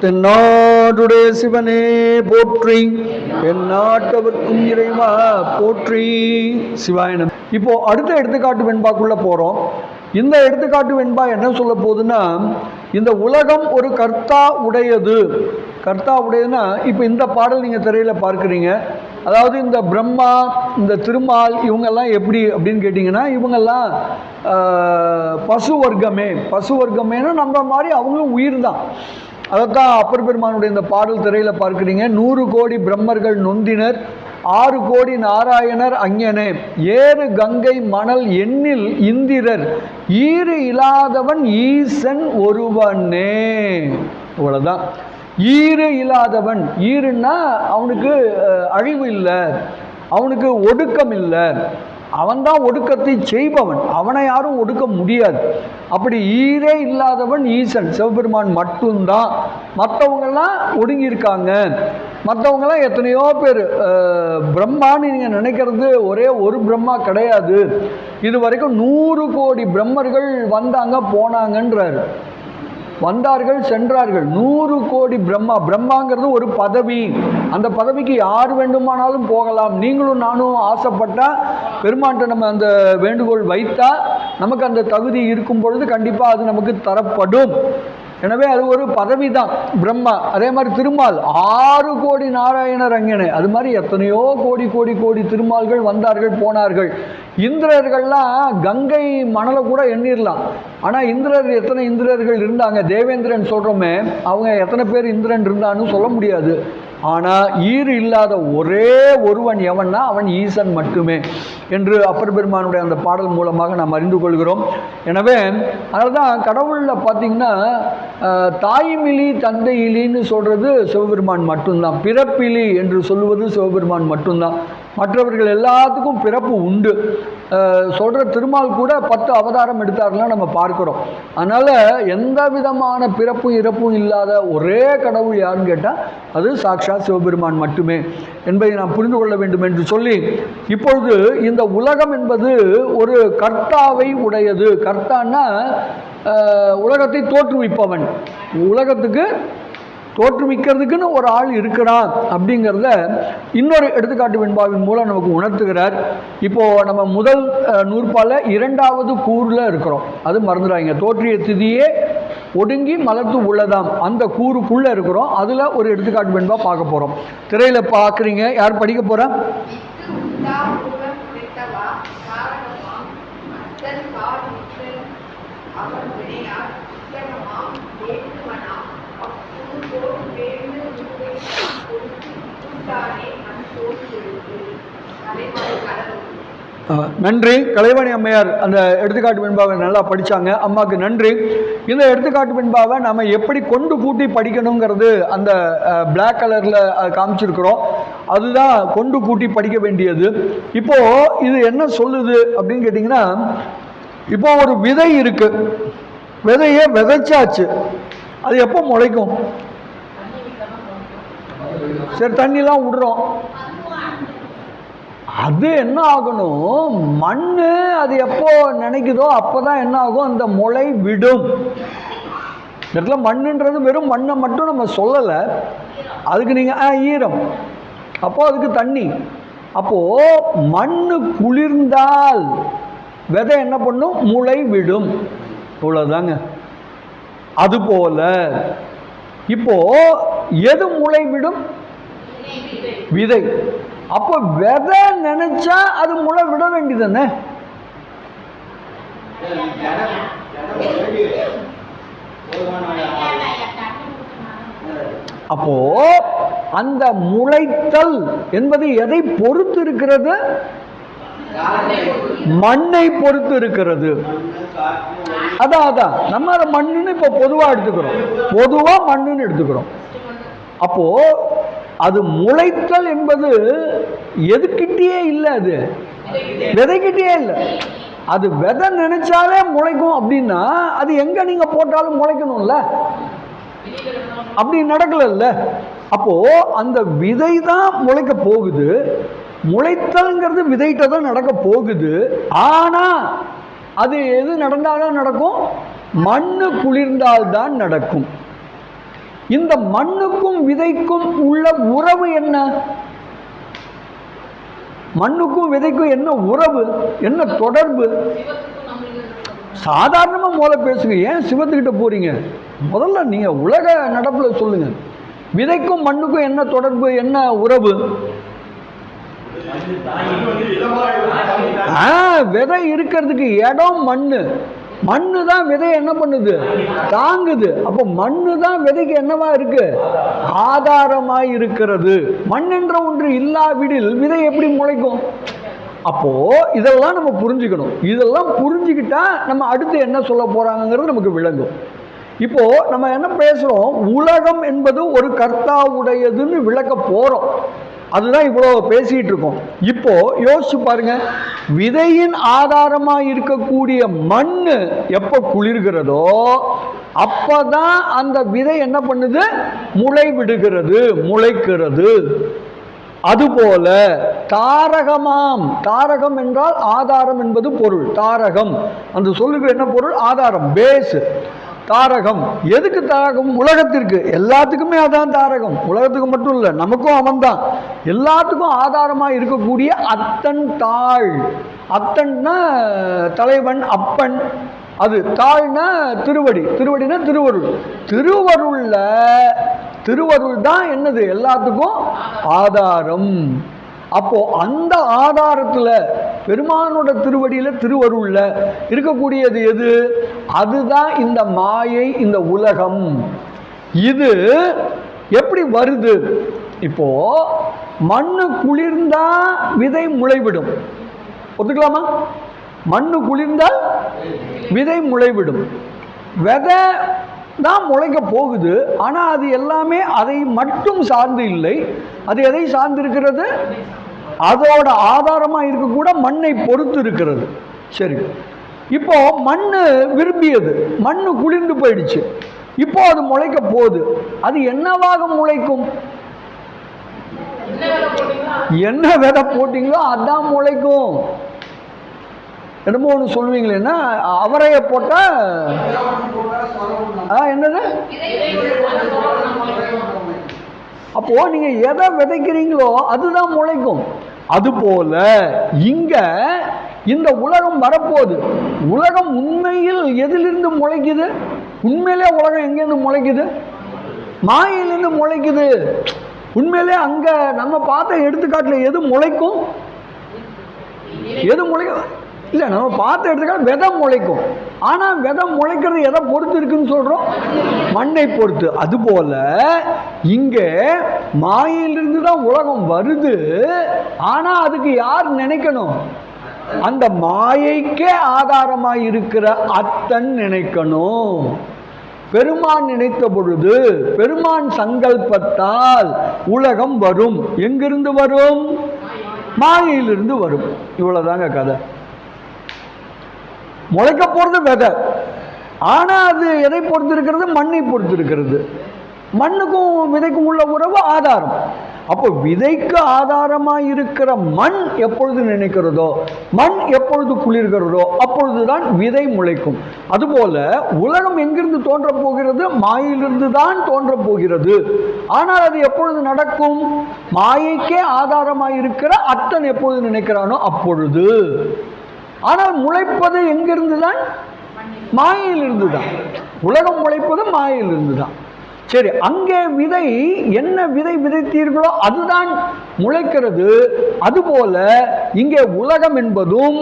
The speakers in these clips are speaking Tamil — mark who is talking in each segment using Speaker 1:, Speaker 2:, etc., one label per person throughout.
Speaker 1: தென்னாடுடைய சிவனே போற்றி, எந்நாட்டவர்க்கும் இறைவா போற்றி. சிவாயனம். இப்போ அடுத்த எடுத்துக்காட்டு வெண்பாக்குள்ள போறோம். இந்த எடுத்துக்காட்டு வெண்பா என்ன சொல்ல போகுதுன்னா, இந்த உலகம் ஒரு கர்த்தா உடையது. கர்த்தா உடையதுன்னா இப்போ இந்த பாடல் நீங்கள் திரையில பார்க்குறீங்க. அதாவது இந்த பிரம்மா, இந்த திருமால், இவங்கெல்லாம் எப்படி அப்படின்னு கேட்டிங்கன்னா, இவங்கெல்லாம் பசு வர்க்கமே. பசு வர்க்கமேனா நம்ம மாதிரி அவங்களும் உயிர் தான். அதைத்தான் அப்பர் பெருமானுடைய இந்த பாடல் திரையில் பார்க்குறீங்க. 100 கோடி பிரம்மர்கள் நொந்தினர், 6 கோடி நாராயணர் அஞ்ஞனே, ஏறு கங்கை மணல் எண்ணில் இந்திரர், ஈறு இல்லாதவன் ஈசன் ஒருவனே. இவ்வளோதான். ஈறு இல்லாதவன். ஈருன்னா அவனுக்கு அழிவு இல்லை, அவனுக்கு ஒடுக்கம் இல்லை, அவன்தான் ஒடுக்கத்தை செய்பவன், அவனை யாரும் ஒடுக்க முடியாது. அப்படி ஈரே இல்லாதவன் ஈசன் சிவபெருமான் மட்டும்தான். மற்றவங்கெல்லாம் ஒடுங்கியிருக்காங்க. மற்றவங்கெல்லாம் எத்தனையோ பேர். பிரம்மான்னு நீங்கள் நினைக்கிறது ஒரே ஒரு பிரம்மா கிடையாது. இது வரைக்கும் 100 கோடி பிரம்மர்கள் வந்தாங்க போனாங்கன்றாரு. வந்தார்கள் சென்றார்கள். 100 கோடி பிரம்மா. பிரம்மாங்கிறது ஒரு பதவி. அந்த பதவிக்கு யார் வேண்டுமானாலும் போகலாம். நீங்களும் நானும் ஆசைப்பட்டா, பெருமான்கிட்ட நம்ம அந்த வேண்டுகோள் வைத்தா, நமக்கு அந்த தகுதி இருக்கும் பொழுது கண்டிப்பாக அது நமக்கு தரப்படும். எனவே அது ஒரு பதவி தான் பிரம்மா. அதே மாதிரி திருமால் 6 கோடி நாராயணர் அங்கனே. அது மாதிரி எத்தனையோ கோடி கோடி கோடி திருமால்கள் வந்தார்கள் போனார்கள். இந்திரர்கள்லாம் கங்கை மணலை கூட எண்ணிடலாம். ஆனால் இந்திரர் எத்தனை இந்திரர்கள் இருந்தாங்க? தேவேந்திரன் சொல்கிறோமே, அவங்க எத்தனை பேர் இந்திரன் இருந்தான்னு சொல்ல முடியாது. ஆனால் ஈறு இல்லாத ஒரே ஒருவன் எவன்னா அவன் ஈசன் மட்டுமே என்று அப்பர் பெருமானுடைய அந்த பாடல் மூலமாக நாம் அறிந்து கொள்கிறோம். எனவே அதனால தான் கடவுளில் பார்த்திங்கன்னா, தாய்மிலி தந்தையிலின்னு சொல்கிறது சிவபெருமான் மட்டும்தான். பிறப்பிலி என்று சொல்லுவது சிவபெருமான் மட்டும்தான். மற்றவர்கள் எல்லாத்துக்கும் பிறப்பு உண்டு. சொல்கிற திருமால் கூட 10 அவதாரம் எடுத்தார்கள்லாம் நம்ம பார்க்குறோம். அதனால் எந்த விதமான பிறப்பும் இறப்பும் இல்லாத ஒரே கடவுள் யாருன்னு கேட்டால் அது சாக்ஷாத் சிவபெருமான் மட்டுமே என்பதை நாம் புரிந்து கொள்ள வேண்டும் என்று சொல்லி, இப்பொழுது இந்த உலகம் என்பது ஒரு கர்த்தாவை உடையது. கர்த்தான்னா உலகத்தை தோற்றுவிப்பவன். உலகத்துக்கு தோற்றுவிக்கிறதுக்குன்னு ஒரு ஆள் இருக்கிறான் அப்படிங்கிறத இன்னொரு எடுத்துக்காட்டு வெண்பாவின் மூலம் நமக்கு உணர்த்துகிறார். இப்போது நம்ம முதல் நூற்பால 2வது கூறில் இருக்கிறோம். அது மறந்துடாங்க. தோற்றிய திதியே ஒடுங்கி மலர்த்து உள்ளதாம் அந்த கூறுக்குள்ளே இருக்கிறோம். அதில் ஒரு எடுத்துக்காட்டு வெண்பா பார்க்க போகிறோம். திரையில் பார்க்குறீங்க. யார் படிக்க போகிறா? நன்றி. கலைவாணி அம்மையார் அந்த எடுத்துக்காட்டு வெண்பாவை நல்லா படித்தாங்க. அம்மாவுக்கு நன்றி. இந்த எடுத்துக்காட்டு வெண்பாவை நம்ம எப்படி கொண்டு கூட்டி படிக்கணுங்கிறது அந்த பிளாக் கலரில் காமிச்சிருக்கிறோம். அதுதான் கொண்டு கூட்டி படிக்க வேண்டியது. இப்போது இது என்ன சொல்லுது அப்படின்னு கேட்டிங்கன்னா, இப்போ ஒரு விதை இருக்குது. விதையை விதைச்சாச்சு. அது எப்போ முளைக்கும்? சரி, தண்ணிலாம் விடுறோம். அது என்ன ஆகணும்? மண் அது எப்போ நினைக்குதோ அப்போ தான் என்ன ஆகும்? அந்த முளை விடும். இடத்துல மண்ணுன்றது வெறும் மண்ணை மட்டும் நம்ம சொல்லலை. அதுக்கு நீங்கள் ஈரம், அப்போது அதுக்கு தண்ணி. அப்போது மண் குளிர்ந்தால் விதை என்ன பண்ணும்? முளை விடும். இவ்வளோதாங்க. அதுபோல இப்போ எது முளை விடும்? விதை. அப்போ விதை நினைச்சா அது முளை விட வேண்டியதுன்னு. அப்போ அந்த முளைத்தல் என்பது எதை பொறுத்து இருக்கிறது? மண்ணை பொறுத்து இருக்கிறது. அதான் நம்ம அதை மண்ணுன்னு இப்போ பொதுவாக எடுத்துக்கிறோம். பொதுவாக மண்ணுன்னு எடுத்துக்கிறோம். அப்போ அது முளைத்தல் என்பது எதுக்கிட்டே இல்லை, அது விதைக்கிட்டே இல்லை. அது விதை நினைச்சாலே முளைக்கும் அப்படின்னா அது எங்க நீங்க போட்டாலும் முளைக்கணும்ல. அப்படி நடக்கல. அப்போ அந்த விதை தான் முளைக்க போகுது. முளைத்தல்ங்கிறது விதைகிட்ட தான் நடக்க போகுது. ஆனா அது எது நடந்தாலும் நடக்கும்? மண்ணு குளிர்ந்தால்தான் நடக்கும். இந்த மண்ணுக்கும் விதைக்கும் உள்ள உறவு என்ன? மண்ணுக்கும் விதைக்கும் என்ன உறவு, என்ன தொடர்பு? சாதாரணமா முதல்ல பேசுங்க, ஏன் சிவத்துக்கிட்ட போறீங்க? முதல்ல நீங்க உலக நடப்புல சொல்லுங்க. விதைக்கும் மண்ணுக்கும் என்ன தொடர்பு, என்ன உறவு? விதை இருக்கிறதுக்கு இடம் மண்ணு. மண்ணு தான் விதை என்ன பண்ணுது, தாங்குது. அப்போ மண்ணு தான் விதைக்கு என்னவா இருக்கு, ஆதாரமாய் இருக்கிறது. மண் என்ற ஒன்று இல்லாவிடில் விதை எப்படி முளைக்கும்? அப்போ இதெல்லாம் நம்ம புரிஞ்சுக்கணும். இதெல்லாம் புரிஞ்சுக்கிட்டா நம்ம அடுத்து என்ன சொல்ல போறாங்கிறது நமக்கு விளங்கும். இப்போ நம்ம என்ன பேசுறோம், உலகம் என்பது ஒரு கர்த்தாவுடையதுன்னு விளக்க போறோம். அதுதான் இவ்வளோ பேசிட்டு இருக்கோம். இப்போ யோசிச்சு பாருங்க, விதையின் ஆதாரமா இருக்கக்கூடிய மண்ணு எப்ப குளிர்கிறதோ அப்பதான் அந்த விதை என்ன பண்ணுது, முளை விடுகிறது, முளைக்கிறது. அதுபோல தாரகமாம், தாரகம் என்றால் ஆதாரம் என்பது பொருள். தாரகம் அந்த சொல்லுக்கு என்ன பொருள், ஆதாரம், பேஸ். தாரகம் எதுக்கு தாரகம்? உலகத்திற்கு, எல்லாத்துக்குமே அதான் தாரகம். உலகத்துக்கு மட்டும் இல்லை, நமக்கும் அவன் தான். எல்லாத்துக்கும் ஆதாரமாக இருக்கக்கூடிய அத்தன் தாள். அத்தன்னா தலைவன், அப்பன். அது தாள்னா திருவடி, திருவடினா திருவருள். திருவருள் தான் என்னது, எல்லாத்துக்கும் ஆதாரம். அப்போ அந்த ஆதாரத்தில் பெருமானோட திருவடியில, திருவருள்ல இருக்கக்கூடியது எது? அதுதான் இந்த மாயை, இந்த உலகம். இது எப்படி வருது? இப்போ மண்ணு குளிர்ந்தா விதை முளைவிடும், ஒத்துக்கலாமா? மண்ணு குளிர்ந்தால் விதை முளைவிடும். விதை தான் முளைக்க போகுது. ஆனால் அது எல்லாமே அதை மட்டும் சார்ந்து இல்லை. அது எதை சார்ந்து இருக்கிறது? அதோட ஆதாரமாக இருக்கக்கூட மண்ணை பொறுத்து இருக்கிறது. சரி, இப்போ மண்ணு விரும்பியது, மண்ணு குளிர்ந்து போயிடுச்சு. இப்போ அது முளைக்க போகுது. அது என்னவாக முளைக்கும்? என்ன விதை போட்டீங்களோ அதான் முளைக்கும். என்னமோ ஒன்று சொல்லுவீங்களேன்னா, அவரையை போட்டா என்னது? அப்போ நீங்க எதை விதைக்கிறீங்களோ அதுதான் முளைக்கும். அதுபோல இங்க இந்த உலகம் வரப்போகுது. உலகம் உண்மையில் எதிலிருந்து முளைக்குது? உண்மையிலே உலகம் எங்கேருந்து முளைக்குது? மாயிலிருந்து முளைக்குது. உண்மையிலே அங்க நம்ம பார்த்த எடுத்துக்காட்டுல எது முளைக்கும்? எது முளைக்கும்? இல்ல, நம்ம பார்த்த எடுத்துக்காட்டு விதை முளைக்கும். ஆனா விதை முளைக்கிறது எதை பொறுத்து இருக்குன்னு சொல்றோம்? மண்ணை பொறுத்து. அதுபோல இங்கே மாயிலிருந்து தான் உலகம் வருது. ஆனா அதுக்கு யார் நினைக்கணும்? அந்த மாயைக்கே ஆதாரமாய் இருக்கிற அத்தன் நினைக்கணும். பெருமான் நினைத்த பொழுது, பெருமான் சங்கல்பத்தால் உலகம் வரும். எங்கிருந்து வரும்? மாயையிலிருந்து வரும். இவ்வளவுதாங்க கதை. முளைக்க போறது விதை. ஆனா அது எதை பொறுத்து இருக்கிறது? மண்ணை பொறுத்து இருக்கிறது. மண்ணுக்கும் விதைக்கும் உள்ள உறவு ஆதாரம். அப்போ விதைக்கு ஆதாரமாக இருக்கிற மண் எப்பொழுது நினைக்கிறதோ, மண் எப்பொழுது குளிர்கிறதோ அப்பொழுதுதான் விதை முளைக்கும். அதுபோல உலகம் எங்கிருந்து தோன்ற போகிறது? மாயிலிருந்து தான் தோன்ற போகிறது. ஆனால் அது எப்பொழுது நடக்கும்? மாயைக்கே ஆதாரமாக இருக்கிற அத்தன் எப்பொழுது நினைக்கிறானோ அப்பொழுது. ஆனால் முளைப்பது எங்கிருந்து தான்? மாயையிலிருந்து தான். உலகம் முளைப்பது மாயையிலிருந்து தான். சரி, அங்கே விதை என்ன விதை விதைத்தீர்களோ அதுதான் முளைக்கிறது. அதுபோல இங்கே உலகம் என்பதும்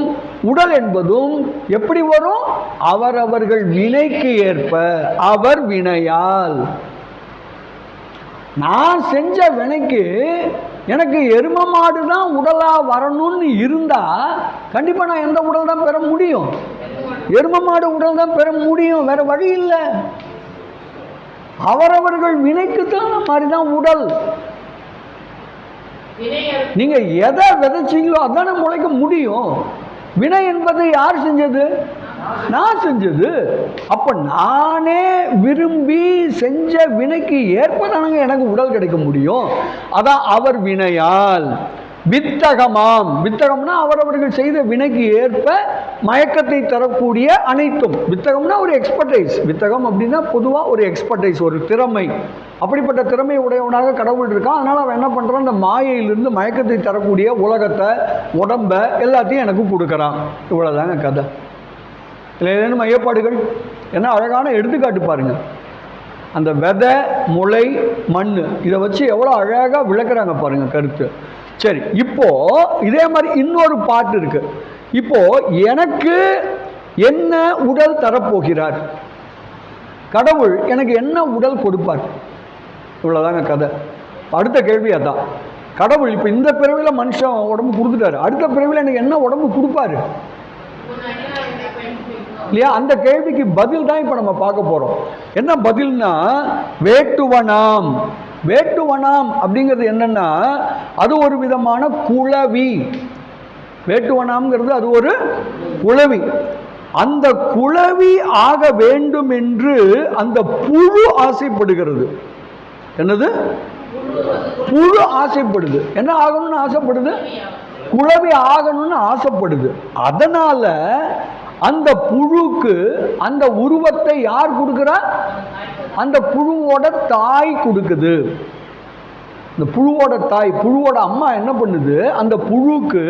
Speaker 1: உடல் என்பதும் எப்படி வரும்? அவரவர்கள் வினைக்கு ஏற்ப, அவர் வினையால். நான் செஞ்ச வினைக்கு எனக்கு எரும மாடு தான் உடலா வரணும்னு இருந்தா கண்டிப்பா நான் எந்த உடல் தான் பெற முடியும்? எரும மாடு உடல் தான் பெற முடியும், வேற வழி இல்லை. அவரவர்கள் வினைக்கு தகுந்த மாதிரி தான் உடல். நீங்க எதை விதைச்சீங்களோ அதானே முளைக்க முடியும். வினை என்பது யார் செஞ்சது? நான் செஞ்சது. அப்ப நானே விரும்பி செஞ்ச வினைக்கு ஏற்பதானங்க எனக்கு உடல் கிடைக்க முடியும். அதான் அவர் வினையால். வித்தகமாம். வித்தகம்னா அவரவர்கள் செய்த வினைக்கு ஏற்ப மயக்கத்தை தரக்கூடிய அனைத்தும். வித்தகம்னா ஒரு எக்ஸ்பர்டைஸ். வித்தகம் அப்படின்னா பொதுவாக ஒரு எக்ஸ்பர்டைஸ், ஒரு திறமை. அப்படிப்பட்ட திறமை உடையவனாக கடவுள் இருக்கான். அதனால் அவன் என்ன பண்ணுறான், அந்த மாயையிலிருந்து மயக்கத்தை தரக்கூடிய உலகத்தை, உடம்ப எல்லாத்தையும் எனக்கு கொடுக்குறான். இவ்வளோதாங்க கதை. இல்லை ஏதேனும் ஐயப்பாடுகள்? என்ன அழகான எடுத்துக்காட்டு பாருங்கள். அந்த விதை, முளை, மண், இதை வச்சு எவ்வளோ அழகாக விளக்குறாங்க பாருங்கள் கருத்து. சரி, இப்போ இதே மாதிரி இன்னொரு பாட்டு இருக்கு. இப்போ எனக்கு என்ன உடல் தரப்போகிறார் கடவுள், எனக்கு என்ன உடல் கொடுப்பார்? இவ்வளோதாங்க கதை. அடுத்த கேள்வி அதான். கடவுள் இப்போ இந்த பிறவியில் மனுஷன் உடம்பு கொடுத்துட்டாரு, அடுத்த பிறவியில் எனக்கு என்ன உடம்பு கொடுப்பாரு இல்லையா? அந்த கேள்விக்கு பதில் தான் இப்போ நம்ம பார்க்க போகிறோம். என்ன பதில்னா, வேட்டுவனாம். வேட்டுவனாம் அப்படிங்கிறது என்னன்னா, அது ஒரு விதமான குளவி. வேட்டுவனாம்ங்கிறது அது ஒரு குளவி. அந்த குளவி ஆக வேண்டும் என்று அந்த புழு ஆசைப்படுகிறது. என்னது? புழு ஆசைப்படுது. என்ன ஆகணும்னு ஆசைப்படுது? குளவி ஆகணும்னு ஆசைப்படுது. அதனால அந்த புழுக்கு அந்த உருவத்தை யார் கொடுக்குறா? அந்த புழுவோட தாய் கொடுக்குது. இந்த புழுவோட தாய், புழுவோட அம்மா என்ன பண்ணுது, அந்த புழுக்கு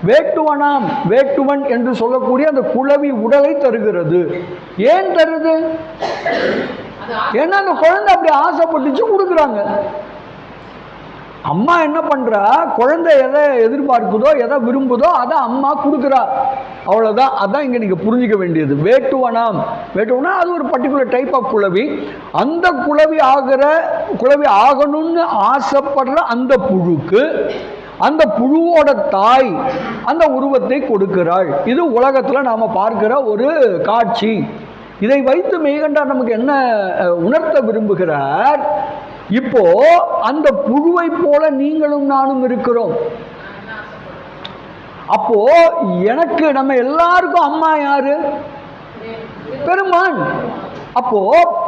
Speaker 1: வேட்டுவனாம், வேட்டுவன் என்று சொல்லக்கூடிய அந்த குளவி உடலை தருகிறது. ஏன் தருது? ஏன்னா அந்த குழந்தை அப்படி ஆசைப்பட்டுச்சு, கொடுக்குறாங்க. அம்மா என்ன பண்ணுறா, குழந்தை எதை எதிர்பார்க்குதோ, எதை விரும்புதோ அதை அம்மா கொடுக்குறா. அவ்வளோதான். அதான் இங்கே நீங்கள் புரிஞ்சிக்க வேண்டியது. வேட்டுவனாம். வேட்டுவனா அது ஒரு பர்டிகுலர் டைப் ஆஃப் குளவி. அந்த குளவி ஆகணும்னு ஆசைப்படுற அந்த புழுக்கு அந்த புழுவோட தாய் அந்த உருவத்தை கொடுக்கிறாள். இது உலகத்தில் நாம் பார்க்கிற ஒரு காட்சி. இதை வைத்து மெய்கண்டார் நமக்கு என்ன உணர்த்த விரும்புகிறார்? இப்போ அந்த புழுவை போல நீங்களும் நானும் இருக்கிறோம். அப்போ எனக்கு, நம்ம எல்லாருக்கும் அம்மா யாரு? பெருமான். அப்போ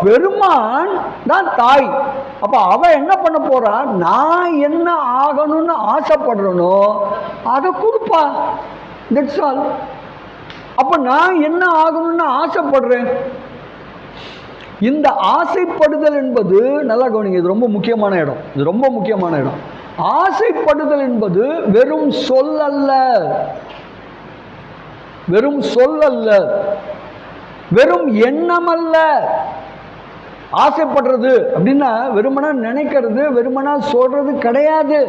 Speaker 1: பெருமான் தான் தாய். அப்ப அவ என்ன பண்ண போறா, நான் என்ன ஆகணும்னு ஆசைப்படுறனோ அதை கொடுப்பா. That's all. அப்ப நான் என்ன ஆகணும்னு ஆசைப்படுறேன். இந்த ஆசைப்படுதல் என்பது, நல்லா கவனிங்க, இது ரொம்ப முக்கியமான இடம். இது ரொம்ப முக்கியமான இடம். ஆசைப்படுதல் என்பது வெறும் சொல் அல்ல, வெறும் சொல் அல்ல, வெறும் எண்ணம் அல்ல. ஆசைப்படுறது அப்படின்னா வெறுமனா நினைக்கிறது, வெறுமனா சொல்றது கிடையாது.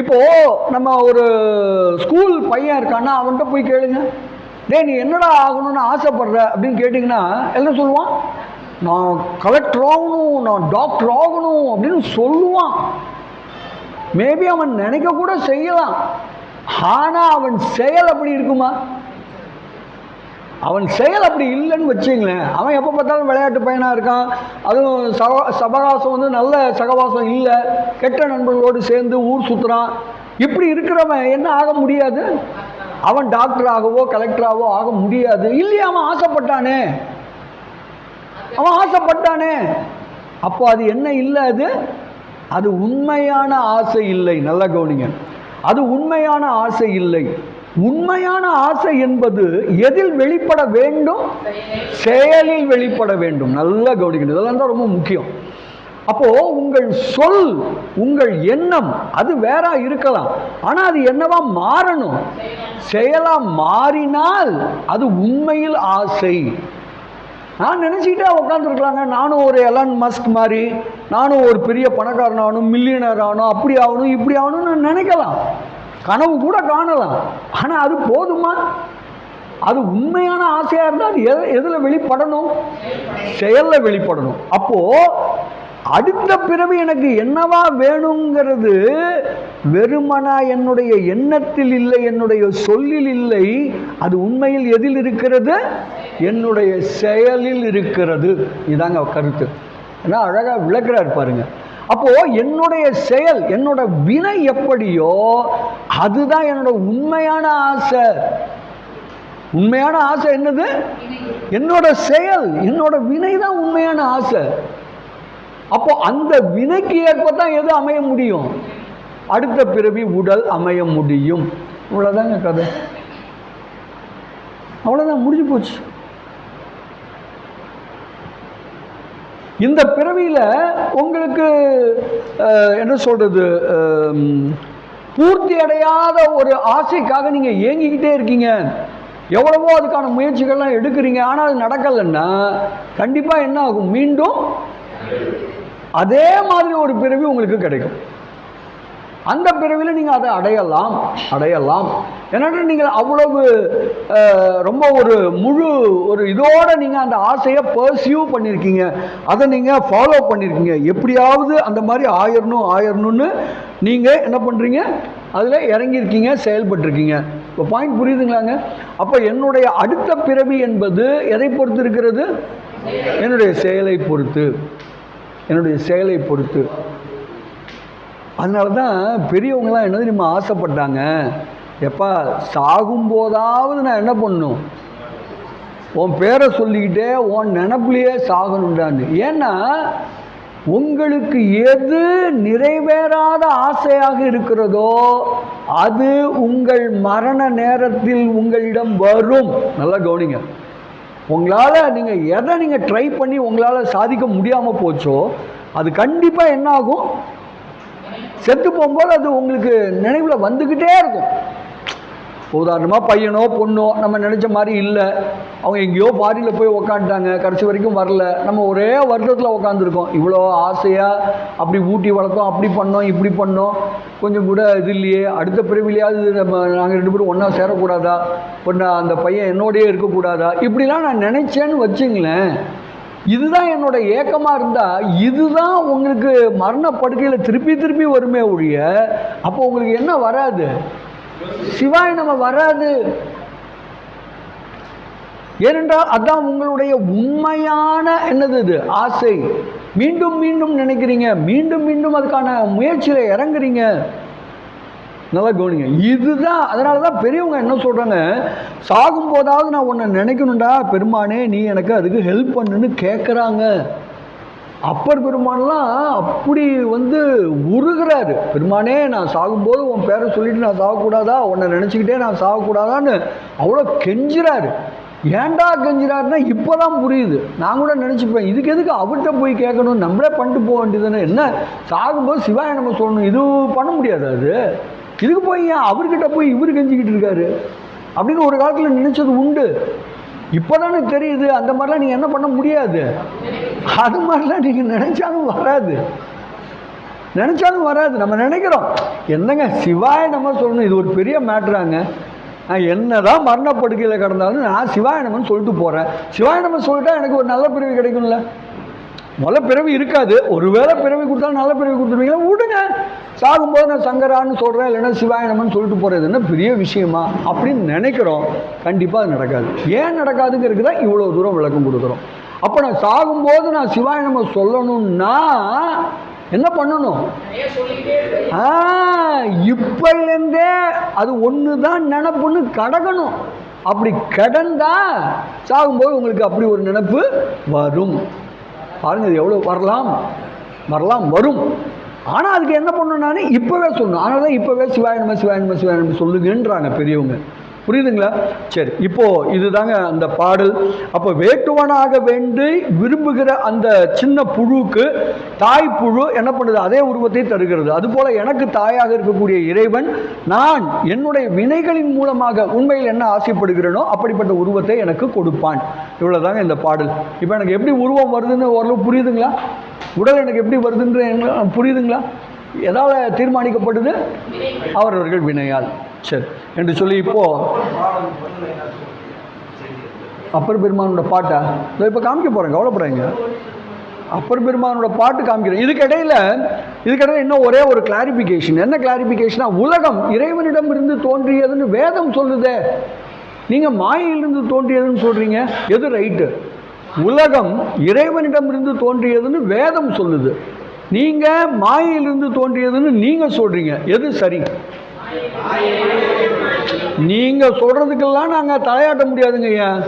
Speaker 1: இப்போ நம்ம ஒரு ஸ்கூல் பையன் இருக்கான்னா அவன்கிட்ட போய் கேளுங்க, டே நீ என்னடா ஆகணும்னு ஆசைப்படுற அப்படின்னு கேட்டிங்கன்னா என்ன சொல்லுவான்? நான் கலெக்டர் ஆகணும், நான் டாக்டர் ஆகணும் அப்படின்னு சொல்லுவான். மேபி அவன் நினைக்க கூட செய்யலாம். ஆனால் அவன் செயல் அப்படி இருக்குமா? அவன் செயல் அப்படி இல்லைன்னு வச்சுங்களேன். அவன் எப்போ பார்த்தாலும் விளையாட்டு பையனாக இருக்கான். அதுவும் சபகாசம் வந்து நல்ல சகவாசம் இல்லை, கெட்ட நண்பர்களோடு சேர்ந்து ஊர் சுற்றுறான். இப்படி இருக்கிறவன் என்ன ஆக முடியாது? அவன் டாக்டராகவோ கலெக்டராகவோ ஆக முடியாது. இல்லையா? அவன் ஆசைப்பட்டானே, அவன் ஆசைப்பட்டானே. அப்போ அது என்ன இல்லை? அது உண்மையான ஆசை இல்லை. நல்லா கவனிங்க, அது உண்மையான ஆசை இல்லை. உண்மையான ஆசை என்பது எதில் வெளிப்பட வேண்டும்? செயலில் வெளிப்பட வேண்டும். நல்லா கவனிக்கணும், இதெல்லாம் தான் ரொம்ப முக்கியம். அப்போ உங்கள் சொல், உங்கள் எண்ணம் அது வேற இருக்கலாம், ஆனா அது என்னவா மாறணும்? செயலா மாறினால் அது உண்மையில் ஆசை. நான் நினைச்சிக்கிட்டே உட்காந்துருக்கலாங்க, நானும் ஒரு எலான் மஸ்க் மாதிரி, நானும் ஒரு பெரிய பணக்காரன் ஆகணும், மில்லியனர் ஆகணும், அப்படி ஆகணும் இப்படி ஆகணும்னு நினைக்கலாம், கனவு கூட காணலாம். ஆனா அது போதுமா? அது உண்மையான ஆசையா இருந்தால் அது எதுல வெளிப்படணும்? செயல்ல வெளிப்படணும். அப்போ அடுத்த பிறவி எனக்கு என்னவா வேணுங்கிறது வெறுமனா என்னுடைய எண்ணத்தில் இல்லை, என்னுடைய சொல்லில் இல்லை. அது உண்மையில் எதில் இருக்கிறது? என்னுடைய செயலில் இருக்கிறது. இதாங்க கருத்து. ஏன்னா அழகா விளக்குறாரு பாருங்க. அப்போ என்னுடைய செயல், என்னோட வினை எப்படியோ அதுதான் என்னோட உண்மையான ஆசை. உண்மையான ஆசை என்னது? என்னோட செயல், என்னோட வினை தான் உண்மையான ஆசை. அப்போ அந்த வினைக்கு ஏற்ப தான் எது அமைய முடியும்? அடுத்த பிறவி உடல் அமைய முடியும். இவ்வளோதாங்க கதை. அவ்வளோதான், முடிஞ்சு போச்சு. இந்த பிறவியில் உங்களுக்கு என்ன சொல்கிறது, பூர்த்தி அடையாத ஒரு ஆசைக்காக நீங்கள் ஏங்கிக்கிட்டே இருக்கீங்க. எவ்வளவோ அதுக்கான முயற்சிகள்லாம் எடுக்கிறீங்க, ஆனால் அது நடக்கலைன்னா கண்டிப்பாக என்ன ஆகும், மீண்டும் அதே மாதிரி ஒரு பிறவி உங்களுக்கு கிடைக்கும். அந்த பிறவியில் நீங்கள் அதை அடையலாம். ஏன்னா நீங்கள் அவ்வளவு ரொம்ப ஒரு முழு ஒரு இதோடு நீங்கள் அந்த ஆசையை பர்சியூ பண்ணியிருக்கீங்க, அதை நீங்கள் ஃபாலோ பண்ணியிருக்கீங்க. எப்படியாவது அந்த மாதிரி ஆயிரணும்னு நீங்கள் என்ன பண்ணுறீங்க, அதில் இறங்கியிருக்கீங்க, செயல்பட்டுருக்கீங்க. இப்போ பாயிண்ட் புரியுதுங்களாங்க? அப்போ என்னுடைய அடுத்த பிறவி என்பது எதை பொறுத்து இருக்கிறது? என்னுடைய செயலை பொறுத்து. அதனால தான் பெரியவங்களாம் என்ன தெரியுமா ஆசைப்பட்டாங்க, எப்பா சாகும்போதாவது நான் என்ன பண்ணணும், உன் பேரை சொல்லிக்கிட்டே உன் நினப்புலையே சாகணுன்றான்னு. ஏன்னா உங்களுக்கு எது நிறைவேறாத ஆசையாக இருக்கிறதோ அது உங்கள் மரண நேரத்தில் உங்களிடம் வரும். நல்லா கவனிங்க. உங்களால் நீங்கள் எதை நீங்கள் ட்ரை பண்ணி உங்களால் சாதிக்க முடியாமல் போச்சோ அது கண்டிப்பாக என்ன ஆகும், செத்து போகும்போது அது உங்களுக்கு நினைவில் வந்துக்கிட்டே இருக்கும். உதாரணமாக பையனோ பொண்ணோ நம்ம நினச்ச மாதிரி இல்லை, அவங்க எங்கேயோ பாரியில் போய் உக்காந்துட்டாங்க, கடைசி வரைக்கும் வரல, நம்ம ஒரே வருடத்தில் உக்காந்துருக்கோம். இவ்வளோ ஆசையாக அப்படி ஊட்டி வளர்த்தோம், அப்படி பண்ணோம், இப்படி பண்ணோம், கொஞ்சம் கூட இது இல்லையே, அடுத்த பிறவிலையாவது நாங்கள் 2 பேரும் ஒன்றா சேரக்கூடாதா, அந்த பையன் என்னோடையே இருக்கக்கூடாதா, இப்படிலாம் நான் நினச்சேன்னு வச்சுங்களேன். இதுதான் என்னோட ஏக்கமாக இருந்தால் இதுதான் உங்களுக்கு மரணப்படுக்கையில் திருப்பி வருமே ஒழிய அப்போ உங்களுக்கு என்ன வராது, சிவாய் நம்ம வராது. ஏனென்றால் அதான் உங்களுடைய உண்மையான என்னது இது ஆசை. மீண்டும் நினைக்கிறீங்க, மீண்டும் அதுக்கான முயற்சியில் இறங்குறீங்க. நல்லா கவனிங்க. இதுதான், அதனால தான் பெரியவங்க என்ன சொல்கிறாங்க, சாகும்போதாவது நான் உன்னை நினைக்கணும்டா பெருமானே, நீ எனக்கு அதுக்கு ஹெல்ப் பண்ணுன்னு கேட்குறாங்க. அப்பர் பெருமான்லாம் அப்படி உருகிறாரு, பெருமானே நான் சாகும்போது உன் பேரை சொல்லிட்டு நான் சாகக்கூடாதா, உன்னை நினச்சிக்கிட்டே நான் சாகக்கூடாதான்னு அவ்வளோ கெஞ்சுறாரு. ஏன்டா கெஞ்சுறாருன்னா இப்போ தான் புரியுது. நான் கூட நினச்சிப்பேன், இதுக்கு எதுக்கு அவர்கிட்ட போய் கேட்கணும், நம்மளே பண்ணிட்டு போக வேண்டியதுன்னு. என்ன சாகும்போது சிவாய நம்ம சொல்லணும், இது பண்ண முடியாது, அது இதுக்கு போய் ஏன் அவர்கிட்ட போய் இவர் கெஞ்சிக்கிட்டு இருக்காரு அப்படின்னு ஒரு காலத்தில் நினச்சது உண்டு. இப்போ தானே தெரியுது அந்த மாதிரிலாம் நீங்கள் என்ன பண்ண முடியாது. அது மாதிரிலாம் நீங்கள் நினச்சாலும் வராது. நம்ம நினைக்கிறோம் என்னங்க சிவாய நம்ம சொல்லணும், இது ஒரு பெரிய மேட்ராங்க. நான் என்னதான் மரணப்படுக்கையில் கிடந்தாலும் நான் சிவாய நமன்னு சொல்லிட்டு போகிறேன். சிவாய நம்ம சொல்லிட்டா எனக்கு ஒரு நல்ல பிறவி கிடைக்கும்ல. நல்ல பிறவி இருக்காது, ஒருவேளை பிறவி கொடுத்தாலும் நல்ல பிறவி கொடுத்துருவீங்களா, விடுங்க. சாகும்போது நான் சங்கரான்னு சொல்கிறேன், இல்லைன்னா சிவாயனம்னு சொல்லிட்டு போகிறது என்ன பெரிய விஷயமா அப்படின்னு நினைக்கிறோம். கண்டிப்பாக அது நடக்காது. ஏன் நடக்காதுங்கிறது தான் இவ்வளோ தூரம் விளக்கம் கொடுக்குறோம். அப்போ நான் சாகும்போது நான் சிவாயனம சொல்லணும்னா என்ன பண்ணணும், இப்போலேருந்தே அது ஒன்று தான் நினப்புன்னு கடக்கணும். அப்படி கடந்தா சாகும்போது உங்களுக்கு அப்படி ஒரு நினப்பு வரும். பாருங்க, இது எவ்வளோ வரும். ஆனால் அதுக்கு என்ன பண்ணணும், நான் இப்போவே சொல்லணும். ஆனால் தான் இப்போவே சிவாயனம சொல்லுங்கன்றாங்க பெரியவங்க. புரியுதுங்களா? சரி, இப்போது இதுதாங்க அந்த பாடல். அப்போ வேட்டுவனாக வேண்டி விரும்புகிற அந்த சின்ன புழுக்கு தாய் புழு என்ன பண்ணுது, அதே உருவத்தை தருகிறது. அதுபோல் எனக்கு தாயாக இருக்கக்கூடிய இறைவன் நான் என்னுடைய வினைகளின் மூலமாக உண்மையில் என்ன ஆசைப்படுகிறேனோ அப்படிப்பட்ட உருவத்தை எனக்கு கொடுப்பான். இவ்வளோதாங்க இந்த பாடல். இப்போ எனக்கு எப்படி உருவம் வருதுன்னு ஓரளவு புரியுதுங்களா? உடல் எனக்கு எப்படி வருதுன்ற புரியுதுங்களா? எதாவது தீர்மானிக்கப்படுது, அவரவர்கள் வினையால். சரி என்று சொல்லி இப்போ அப்பர் பெருமானோட பாட்டை இப்போ காமிக்க போகிறேன், கவலைப்படுறீங்க. அப்பர் பெருமானோட பாட்டு காமிக்கிறேன். இதுக்கிடையில் இன்னும் ஒரே ஒரு கிளாரிஃபிகேஷன். என்ன கிளாரிஃபிகேஷனா, உலகம் இறைவனிடமிருந்து தோன்றியதுன்னு வேதம் சொல்லுதே, நீங்கள் மாயையிலிருந்து தோன்றியதுன்னு சொல்கிறீங்க. எது ரைட்டு? உலகம் இறைவனிடமிருந்து தோன்றியதுன்னு வேதம் சொல்லுது, நீங்கள் மாயையிலிருந்து தோன்றியதுன்னு நீங்கள் சொல்கிறீங்க. எது சரி? நீங்கள் சொல்கிறதுக்கெல்லாம் நாங்கள் தலையாட்ட முடியாதுங்க. ஏன்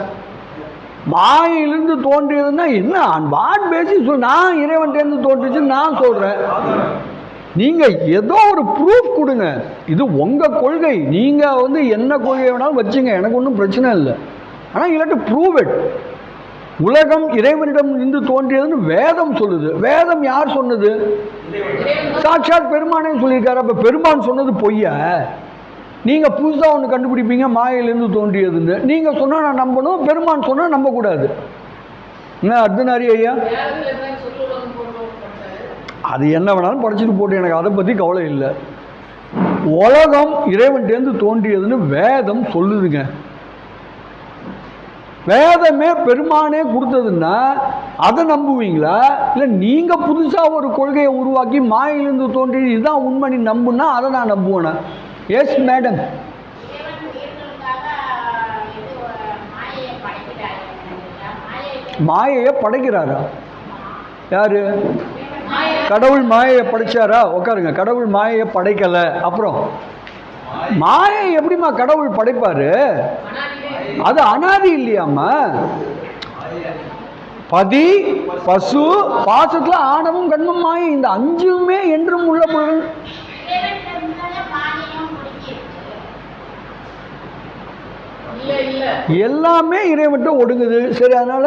Speaker 1: மாயிலிருந்து தோன்றியதுன்னா என்ன, வாட் பேசிஸ் நான் இறைவன்கிட்டேருந்து தோன்றிச்சுன்னு நான் சொல்கிறேன். நீங்கள் ஏதோ ஒரு ப்ரூஃப் கொடுங்க. இது உங்கள் கொள்கை, நீங்கள் வந்து என்ன கொள்கை வேணாலும் வச்சுங்க, எனக்கு ஒன்றும் பிரச்சனை இல்லை. ஆனால் இல்லாட்டி ப்ரூவ் இட். உலகம் இறைவனிடம் இருந்து தோன்றியதுன்னு வேதம் சொல்லுது. வேதம் யார் சொன்னது? சாட்சாத் பெருமானே சொல்லியிருக்காரு. அப்போ பெருமான் சொன்னது பொய்யா? நீங்கள் புதுசாக ஒன்று கண்டுபிடிப்பீங்க, மாயிலிருந்து தோன்றியதுன்னு. நீங்கள் சொன்னால் நான் நம்பணும், பெருமான் சொன்னால் நம்பக்கூடாது. என்ன அர்த்தநாரி ஐயா? அது என்ன வேணாலும் படிச்சுட்டு போட்டு, எனக்கு அதை பற்றி கவலை இல்லை. உலகம் இறைவன்டேருந்து தோன்றியதுன்னு வேதம் சொல்லுதுங்க. வேதமே பெருமானே கொடுத்ததுன்னா அதை நம்புவீங்களா? இல்லை நீங்கள் புதுசாக ஒரு கொள்கையை உருவாக்கி மாயிலிருந்து தோன்றியது இதுதான் உண்மை நம்புனா அதை நான் நம்புவேனா? Yes madam. மாயையை படைக்கிறாரா? யாரு? கடவுள் மாயையை படைச்சாரா? உட்காருங்க. கடவுள் மாயையை படைக்கலை. அப்புறம் மாயை எப்படிமா கடவுள் படைப்பாரு? அது அனாதி இல்லையாம்மா? பதி, பசு, பாசத்துல ஆணவம், கண்மம், மாயை, இந்த அஞ்சுமே என்றும் உள்ள பொருள். எல்லாமே இறைவன்ட்ட ஒடுங்குது. சரி, அதனால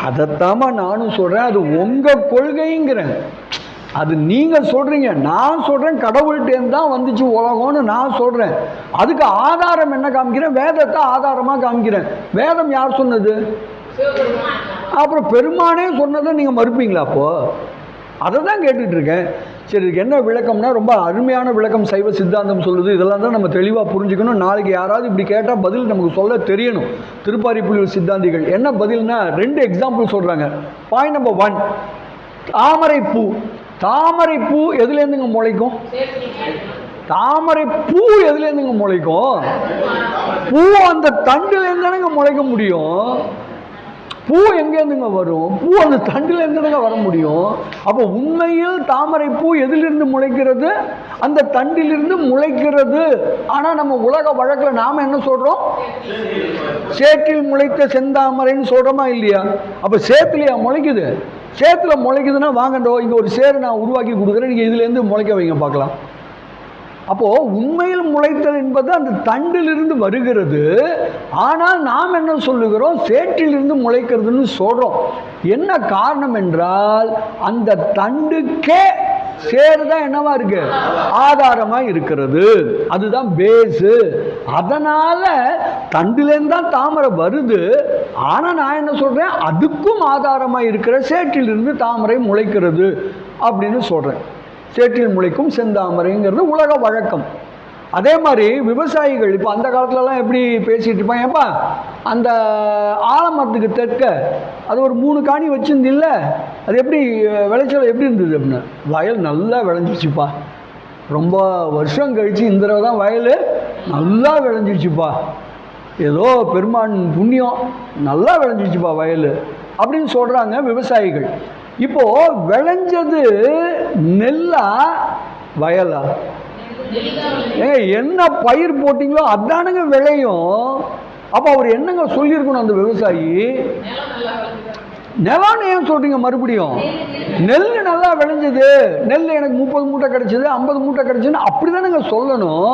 Speaker 1: அதைத்தாமா நானும் சொல்றேன். அது உங்க கொள்கைங்கிறேன். அது நீங்க சொல்றீங்க, நான் சொல்றேன் கடவுள்கிட்டேருந்து தான் வந்துச்சு உலகம்னு நான் சொல்றேன். அதுக்கு ஆதாரம் என்ன காமிக்கிறேன்? வேதத்தை ஆதாரமா காமிக்கிறேன். வேதம் யார் சொன்னது? அப்புறம் பெருமானே சொன்னதை நீங்க மறுப்பீங்களா? அப்போ அதை தான் கேட்டுட்டு இருக்கேன். சரி, இதுக்கு என்ன விளக்கம்னா ரொம்ப அருமையான விளக்கம் சைவ சித்தாந்தம் சொல்லுது. இதெல்லாம் தான் நம்ம தெளிவாக புரிஞ்சுக்கணும். நாளைக்கு யாராவது இப்படி கேட்டால் பதில் நமக்கு சொல்ல தெரியணும். திருப்பாரிப்புலியூர் சித்தாந்திகள் என்ன பதில்னா 2 எக்ஸாம்பிள் சொல்கிறாங்க. பாயிண்ட் நம்பர் 1, தாமரை பூ. தாமரை பூ எதுலேருந்துங்க முளைக்கும்? தாமரை பூ எதுலேருந்துங்க முளைக்கும்? பூ அந்த தண்டுலேருந்து தானேங்க முளைக்க முடியும். பூ எங்கேருந்துங்க வரும்? பூ அந்த தண்டிலேருந்துங்க வர முடியும். அப்போ உண்மையில் தாமரை பூ எதிலிருந்து முளைக்கிறது? அந்த தண்டிலிருந்து முளைக்கிறது. ஆனால் நம்ம உலக வழக்கில் நாம் என்ன சொல்கிறோம்? சேற்றில் முளைத்த செந்தாமரைன்னு சொல்கிறோமா இல்லையா? அப்போ சேத்துலையா முளைக்குது? சேத்துல முளைக்குதுன்னா வாங்கண்டோ, இங்கே ஒரு சேரு நான் உருவாக்கி கொடுக்குறேன், நீங்கள் இதுலேருந்து முளைக்க வைங்க பார்க்கலாம். அப்போது உண்மையில் முளைத்தல் என்பது அந்த தண்டிலிருந்து வருகிறது. ஆனால் நாம் என்ன சொல்லுகிறோம்? சேற்றிலிருந்து முளைக்கிறதுன்னு சொல்கிறோம். என்ன காரணம் என்றால் அந்த தண்டுக்கே சேரு தான் என்னவா இருக்கு? ஆதாரமாக இருக்கிறது. அதுதான் பேஸு. அதனால் தண்டிலேருந்து தான் தாமரை வருது. ஆனால் நான் என்ன சொல்கிறேன்? அதுக்கும் ஆதாரமாக இருக்கிற சேற்றிலிருந்து தாமரை முளைக்கிறது அப்படின்னு சொல்கிறேன். சேற்றில் முளைக்கும் செந்தாமரைங்கிறது உலக வழக்கம். அதே மாதிரி விவசாயிகள் இப்போ அந்த காலத்துலலாம் எப்படி பேசிகிட்டு இருப்பாங்க? ஏப்பா அந்த ஆலமரத்துக்கு தெற்க அது ஒரு 3 காணி வச்சுருந்தில்ல, அது எப்படி விளைச்சல் எப்படி இருந்தது அப்படின்னா, வயல் நல்லா விளைஞ்சிச்சுப்பா, ரொம்ப வருஷம் கழித்து இந்த தடவை தான் வயல் நல்லா விளைஞ்சிச்சுப்பா, ஏதோ பெருமான் புண்ணியம் நல்லா விளைஞ்சிச்சுப்பா வயல் அப்படின்னு சொல்கிறாங்க விவசாயிகள். இப்போது விளைஞ்சது நெல்லா வயலா? ஏங்க என்ன பயிர் போட்டிங்களோ அதானுங்க விளையும். அப்போ அவர் என்னங்க சொல்லியிருக்கணும் அந்த விவசாயி? நிலம்னு ஏன் சொல்கிறீங்க மறுபடியும்? நெல் நல்லா விளைஞ்சது, நெல் எனக்கு 30 மூட்டை கிடச்சிது, 50 மூட்டை கிடச்சின்னு அப்படி தானேங்க சொல்லணும்.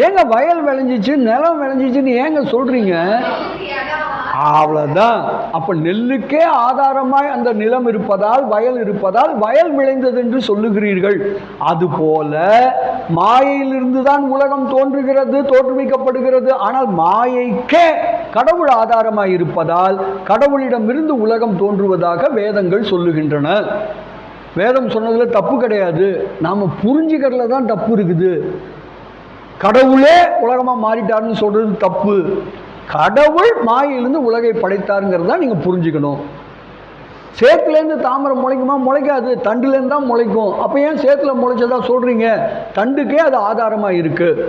Speaker 1: ஏங்க வயல் விளைஞ்சிச்சு, நிலம் விளைஞ்சிச்சுன்னு ஏங்க சொல்கிறீங்க? அவ்வளோதான். அப்போ நெல்லுக்கே ஆதாரமாய் அந்த நிலம் இருப்பதால், வயல் இருப்பதால் வயல் விளைந்தது என்று சொல்லுகிறீர்கள். அதுபோல மாயையிலிருந்து தான் உலகம் தோன்றுகிறது, தோற்றுவிக்கப்படுகிறது. ஆனால் மாயைக்கே கடவுள் ஆதாரமாய் இருப்பதால் கடவுளிடமிருந்து உலகம் தோன்றுவதாக வேதங்கள் சொல்லுகின்றன. வேதம் சொன்னதில் தப்பு கிடையாது, நாம் புரிஞ்சுக்கிறதுல தான் தப்பு இருக்குது. கடவுளே உலகமாக மாறிட்டாருன்னு சொல்கிறது தப்பு. கடவுள் மாயிலிருந்து உலகை படைத்தாருங்கிறத நீங்கள் புரிஞ்சுக்கணும். சேத்துலேருந்து தாமரை முளைக்குமா? முளைக்காது, தண்டுலேருந்து தான் முளைக்கும். அப்போ ஏன் சேத்துல முளைச்சதா சொல்கிறீங்க? தண்டுக்கே அது ஆதாரமாக இருக்குது.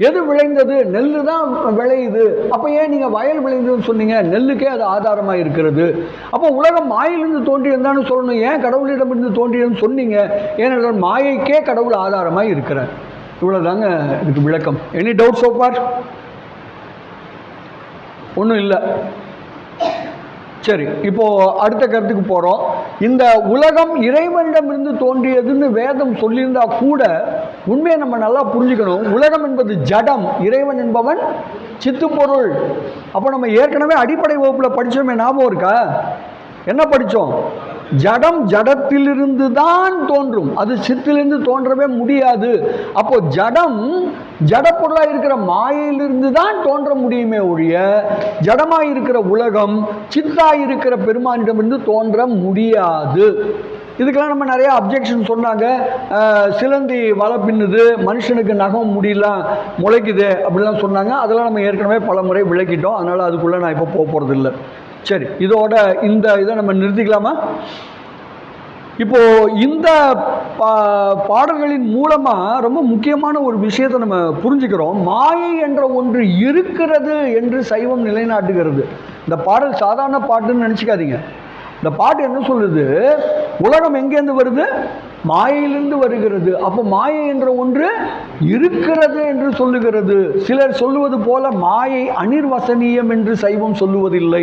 Speaker 1: எது விளைந்தது? நெல் தான் விளையுது. அப்போ ஏன் நீங்கள் வயல் விளைந்ததுன்னு சொன்னீங்க? நெல்லுக்கே அது ஆதாரமாக இருக்கிறது. அப்போ உலகம் மாயிலிருந்து தோன்றியிருந்தான்னு சொல்லணும். ஏன் கடவுளிடமிருந்து தோன்றியதுன்னு சொன்னீங்க? ஏனென்றால் மாயைக்கே கடவுள் ஆதாரமாக இருக்கிறார். இவ்வளோதாங்க இதுக்கு விளக்கம். Any doubt so for? ஒன்றும் இல்லை. சரி, இப்போது அடுத்த கருத்துக்கு போகிறோம். இந்த உலகம் இறைவனிடமிருந்து தோன்றியதுன்னு வேதம் சொல்லியிருந்தா கூட உண்மையை நம்ம நல்லா புரிஞ்சுக்கணும். உலகம் என்பது ஜடம், இறைவன் என்பவன் சித்துப்பொருள். அப்போ நம்ம ஏற்கனவே அடிப்படை வகுப்பில் படித்தோமே, ஞாபகம் இருக்கா? என்ன படித்தோம்? ஜடம் ஜடத்திலிருந்து தான் தோன்றும், அது சித்திலிருந்து தோன்றவே முடியாது. அப்போ ஜடம் ஜடப்பொருளாக இருக்கிற மாயையிலிருந்து தான் தோன்ற முடியுமே ஒழிய ஜடமாக இருக்கிற உலகம் சித்தாக இருக்கிற பெருமானிடமிருந்து தோன்ற முடியாது. இதுக்கெல்லாம் நம்ம நிறைய அப்ஜெக்ஷன் சொன்னாங்க. சிலந்தி வலை பின்னுது, மனுஷனுக்கு நகம் முடியலாம் முளைக்குது அப்படிலாம் சொன்னாங்க. அதெல்லாம் நம்ம ஏற்கனவே பல முறை விளக்கிட்டோம். அதனால் அதுக்குள்ளே நான் இப்போ போக போகிறது இல்லை. சரி, இதோட இந்த இதை நம்ம நிறுத்திக்கலாமா? இப்போ இந்த பாடல்களின் மூலமா ரொம்ப முக்கியமான ஒரு விஷயத்தை நம்ம புரிஞ்சுக்கிறோம். மாயை என்ற ஒன்று இருக்கிறது என்று சைவம் நிலைநாட்டுகிறது. இந்த பாடல் சாதாரண பாட்டுன்னு நினச்சிக்காதீங்க. இந்த பாட்டு என்ன சொல்லுது? உலகம் எங்கேருந்து வருது? மாயையிலிருந்து வருகிறது. அப்போ மாயை என்ற ஒன்று இருக்கிறது என்று சொல்லுகிறது. சிலர் சொல்லுவது போல மாயை அனிர்வசனீயம் என்று சைவம் சொல்லுவதில்லை.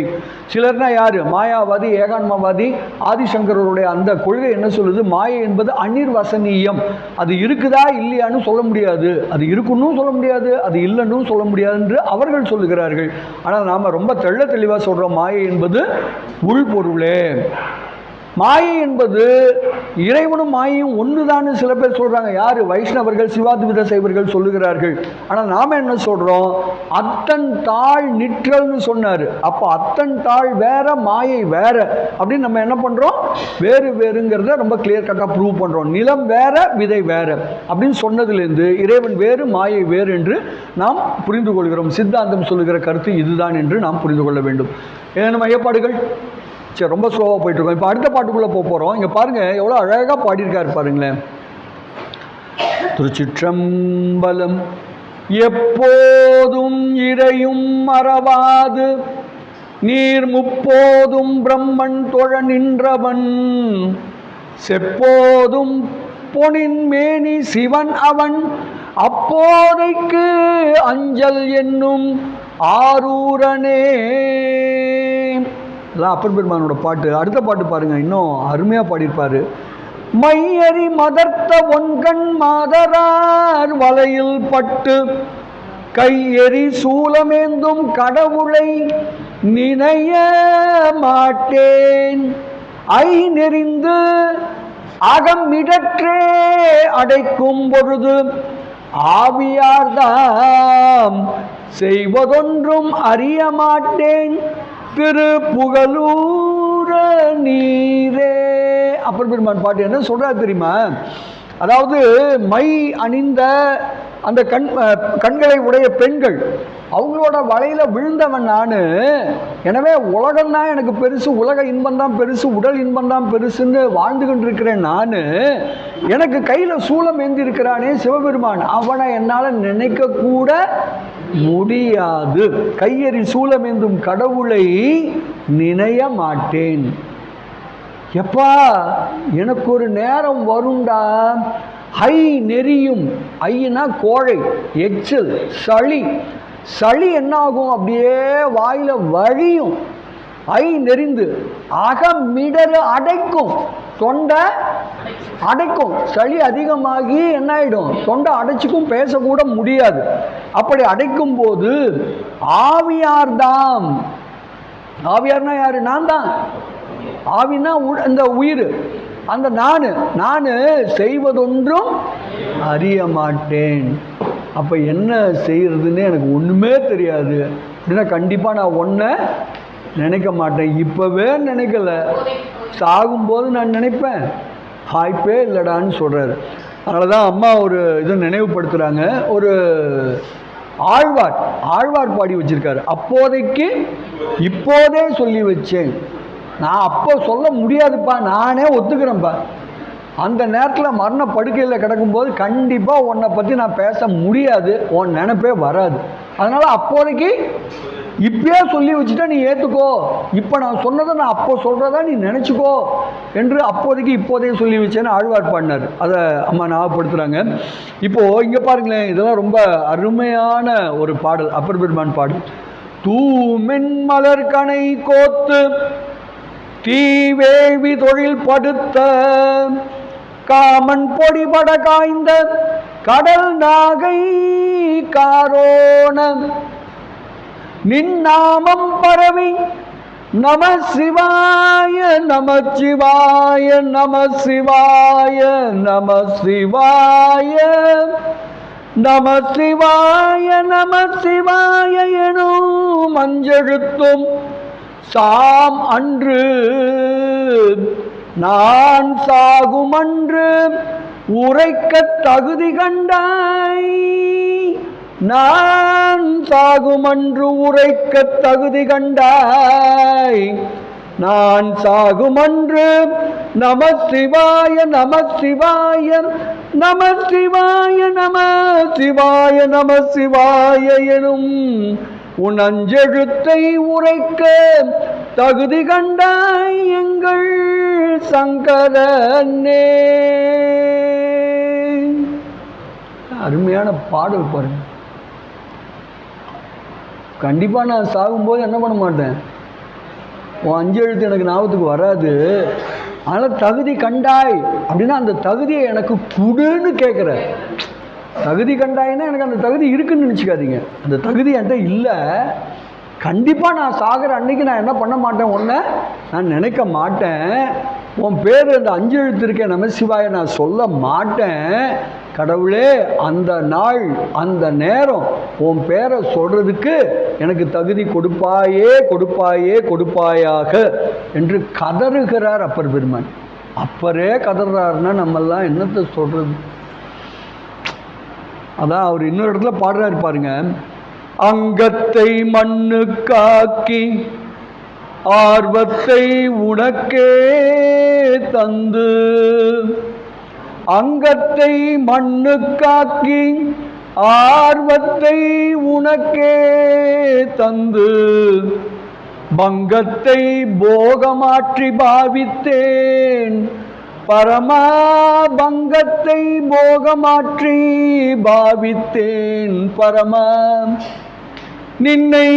Speaker 1: சிலர்னா யாரு? மாயாவாதி, ஏகான்மவாதி, ஆதிசங்கரருடைய அந்த கொள்கை என்ன சொல்லுது? மாயை என்பது அனிர்வசனீயம். அது இருக்குதா இல்லையான்னு சொல்ல முடியாது, அது இருக்குன்னு சொல்ல முடியாது, அது இல்லைன்னு சொல்ல முடியாது என்று அவர்கள் சொல்லுகிறார்கள். ஆனால் நாம் ரொம்ப தெளிவாக சொல்கிறோம், மாயை என்பது உள்பொருளே. மாயை என்பது இறைவனும் மாயையும் ஒன்றுதான்னு சில பேர் சொல்கிறாங்க. யார்? வைஷ்ணவர்கள், சிவாத்வித சைவர்கள் சொல்லுகிறார்கள். ஆனால் நாம் என்ன சொல்கிறோம்? அத்தன் தாழ் நிற்றல்னு சொன்னார். அப்போ அத்தன் தாழ் வேற, மாயை வேற அப்படின்னு நம்ம என்ன பண்ணுறோம்? வேறு வேறுங்கிறத ரொம்ப கிளியர் கட்டாக ப்ரூவ் பண்ணுறோம். நிலம் வேற, விதை வேற அப்படின்னு சொன்னதுலேருந்து இறைவன் வேறு, மாயை வேறு என்று நாம் புரிந்து கொள்கிறோம். சித்தாந்தம் சொல்லுகிற கருத்து இதுதான் என்று நாம் புரிந்து கொள்ள வேண்டும். ஏன்னா ஐயப்பாடுகள் சரி, ரொம்ப ஸ்லோவாக போயிட்டுருக்கோம். இப்போ அடுத்த பாட்டுக்குள்ளே போக போகிறோம். இங்கே பாருங்கள், எவ்வளோ அழகாக பாடியிருக்காரு பாருங்களேன். திருச்சிற்றம்பலம். எப்போதும் இறையும் மறவாது நீர் முப்போதும் பிரம்மன் தொழ நின்றவன், செப்போதும் பொனின் மேனி சிவன் அவன், அப்போதைக்கு அஞ்சல் என்னும் ஆரூரனே. அதான் அப்பர் பெருமானோட பாட்டு. அடுத்த பாட்டு பாருங்க, இன்னும் அருமையாக பாடியிருப்பாரு. மையறி மதர்த்த ஒன்கண் மாதரார் வலையில் பட்டு கையெறி சூலமேந்தும் கடவுளை நினைய மாட்டேன், ஐ நெறிந்து அகமிடற்றே அடைக்கும் பொழுது ஆவியார்தாம் செய்வதொன்றும் அறிய மாட்டேன், திரு புகழூர நீரே. அப்பர் பெருமான் பாட்டு என்ன சொல்றாரு தெரியுமா? அதாவது மை அணிந்த அந்த கண்களை உடைய பெண்கள், அவங்களோட வலையில விழுந்தவன் நான். எனவே உலகம் தான் எனக்கு பெருசு, உலக இன்பம் தான் பெருசு, உடல் இன்பம் தான் பெருசுன்னு வாழ்ந்து கொண்டிருக்கிறேன் நான். எனக்கு கையில் சூலம் ஏந்தி இருக்கிறானே சிவபெருமான், அவனை என்னால் நினைக்க கூட முடியாது. கையெறி சூலமேந்தும் கடவுளை நினைய மாட்டேன். எப்பா எனக்கு ஒரு நேரம் வருண்டா, ஐ நெறியும், ஐனா கோழை, எச்சில், சளி, சளி என்ன ஆகும்? அப்படியே வாயில வழியும். ஐ நெறிந்து அகமிடறு அடைக்கும், தொண்டை அடைக்கும். சளி அதிகமாகி என்ன ஆகிடும்? தொண்டை அடைச்சிக்கும், பேசக்கூட முடியாது. அப்படி அடைக்கும் போது ஆவியார்தாம், ஆவியார்னா யாரு? நான் தான். ஆவினா இந்த உயிர், அந்த நான் செய்வதொன்றும் அறிய மாட்டேன். அப்போ என்ன செய்யறதுன்னு எனக்கு ஒன்றுமே தெரியாது அப்படின்னா கண்டிப்பாக நான் ஒன்றை நினைக்க மாட்டேன். இப்போவே நினைக்கல, சாகும்போது நான் நினைப்பேன், வாய்ப்பே இல்லைடான்னு சொல்கிறாரு. அதனால தான் அம்மா ஒரு இதை நினைவுபடுத்துகிறாங்க. ஒரு ஆழ்வார் பாடி வச்சிருக்காரு. அப்போதைக்கு இப்போதே சொல்லி வச்சேன். நான் அப்போ சொல்ல முடியாதுப்பா, நானே ஒத்துக்கிறேன்ப்பா. அந்த நேரத்தில் மரண படுக்கையில் கிடக்கும்போது கண்டிப்பாக உன்னை பற்றி நான் பேச முடியாது, உன் நினைப்பே வராது. அதனால் அப்போதைக்கு இப்பயே சொல்லி வச்சுட்டா நீ ஏற்றுக்கோ, இப்போ நான் சொன்னதை நான் அப்போ சொல்கிறதா நீ நினச்சிக்கோ என்று அப்போதைக்கு இப்போதைய சொல்லி வச்சேன்னு ஆழ்வார் பாடினார். அதை அம்மா ஞாபகப்படுத்துகிறாங்க. இப்போது இங்கே பாருங்களேன், இதெல்லாம் ரொம்ப அருமையான ஒரு பாடல், அப்பர் பெருமான் பாடல். தூமென் மலர் கனை கோத்து தீவேள்வி தொழில் படுத்த காமன் பொடிபட காய்ந்த கடல் நாகை காரோண நின்னாமம் பரவி நம சிவாய நம சிவாய நம சிவாய நம சிவாய நம சிவாய நம சிவாய எனும் மஞ்செழுத்தும் சாம் அன்று நான் சாகுமன்று உரைக்க தகுதி கண்டாய். நான் சாகுமன்று உரைக்க தகுதி கண்டாய். நான் சாகுமன்று நம சிவாய நம சிவாய நம சிவாய நம சிவாய நம சிவாய எனும் உன் அஞ்செழுத்தை உரைக்க தகுதி கண்டாய் எங்கள் சங்கரனே. அருமையான பாடல் பாருங்க. கண்டிப்பா நான் சாகும்போது என்ன பண்ண மாட்டேன், உன் அஞ்சு எழுத்து எனக்கு ஞாபகத்துக்கு வராது. அதனால் தகுதி கண்டாய் அப்படின்னா அந்த தகுதியை எனக்கு குடுன்னு கேட்குற. தகுதி கண்டாயின்னா எனக்கு அந்த தகுதி இருக்குன்னு நினச்சிக்காதீங்க. அந்த தகுதி என்கிட்ட இல்லை. கண்டிப்பாக நான் சாகிற அன்னைக்கு நான் என்ன பண்ண மாட்டேன், ஒன்றை நான் நினைக்க மாட்டேன். உன் பேர் அந்த அஞ்சு எழுத்து இருக்கேன் நம சிவாய நான் சொல்ல மாட்டேன். கடவுளே, அந்த நாள் அந்த நேரம் உன் பேரை சொல்கிறதுக்கு எனக்கு தகுதி கொடுப்பாயே கொடுப்பாயே கொடுப்பாயாக என்று கதறுகிறார் அப்பர் பெருமான். அப்பரே கதறாருன்னா நம்மெல்லாம் என்னத்தை சொல்கிறது? அதான் அவர் இன்னொரு இடத்துல பாடுறாரு பாருங்க. அங்கத்தை மண்ணு காக்கி ஆர்வத்தை உனக்கே தந்து, அங்கத்தை மண்ணு காக்கி ஆர்வத்தை உனக்கே தந்து, பங்கத்தை போகமாற்றி பாவித்தேன் பரமா, பங்கத்தை போகமாற்றி பாவித்தேன் பரமா, நின்னை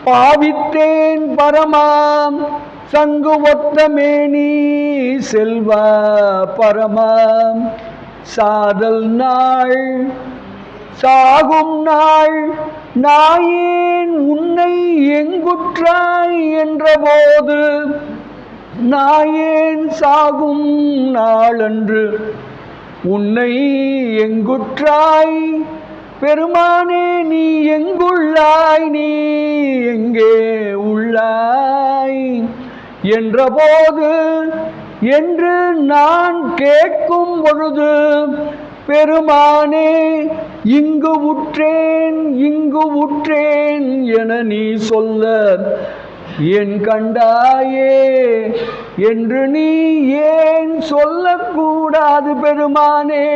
Speaker 1: பாவித்தேன் பரமாம் சங்கு ஒத்த மேனி செல்வா பரமாம், சாதல் நாள் சாகும் நாள் நாயேன் உன்னை எங்குற்றாய் என்றபோது, நாயேன் சாகும் நாளன்று உன்னை எங்குற்றாய் பெருமானே, நீ எங்குள்ளாய் நீ எங்கே உள்ளாய் என்றபோது என்று நான் கேட்கும் பொழுது, பெருமானே இங்கு உற்றேன் என நீ சொல்ல என் கண்டாயே என்று நீ ஏன் சொல்லக்கூடாது பெருமானே,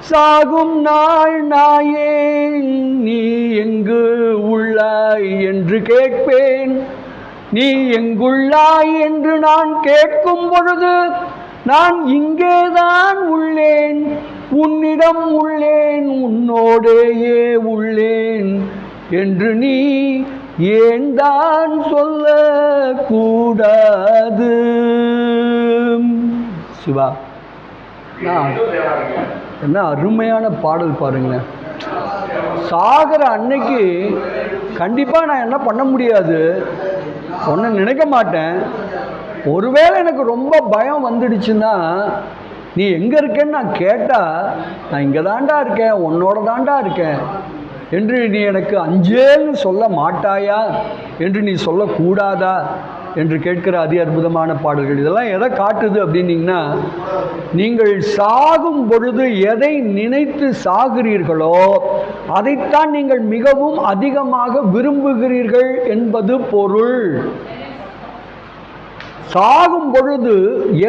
Speaker 1: சாகும் நாள் நாயே நீ எங்கு உள்ளாய் என்று கேட்பேன். நீ எங்குள்ளாய் என்று நான் கேட்கும் பொழுது நான் இங்கேதான் உள்ளேன், உன்னிடம் உள்ளேன், உன்னோடேயே உள்ளேன் என்று நீ ஏன் தான் சொல்ல கூடாது? சிவா, என்ன அருமையான பாடல் பாருங்களேன். சாகிற அன்னைக்கு கண்டிப்பாக நான் என்ன பண்ண முடியாது, ஒன்றும் நினைக்க மாட்டேன். ஒருவேளை எனக்கு ரொம்ப பயம் வந்துடுச்சுன்னா, நீ எங்கே இருக்கேன்னு நான் கேட்டால், நான் இங்கே தாண்டா இருக்கேன், உன்னோட தாண்டா இருக்கேன் என்று நீ எனக்கு அஞ்சேன்னு சொல்ல மாட்டாயா என்று நீ சொல்லக்கூடாதா என்று கேட்கிற அதி அற்புதமான பாடல்கள். இதெல்லாம் எதை காட்டுது அப்படின்னீங்கன்னா, நீங்கள் சாகும் பொழுது எதை நினைத்து சாகிறீர்களோ அதைத்தான் நீங்கள் மிகவும் அதிகமாக விரும்புகிறீர்கள் என்பது பொருள். சாகும் பொழுது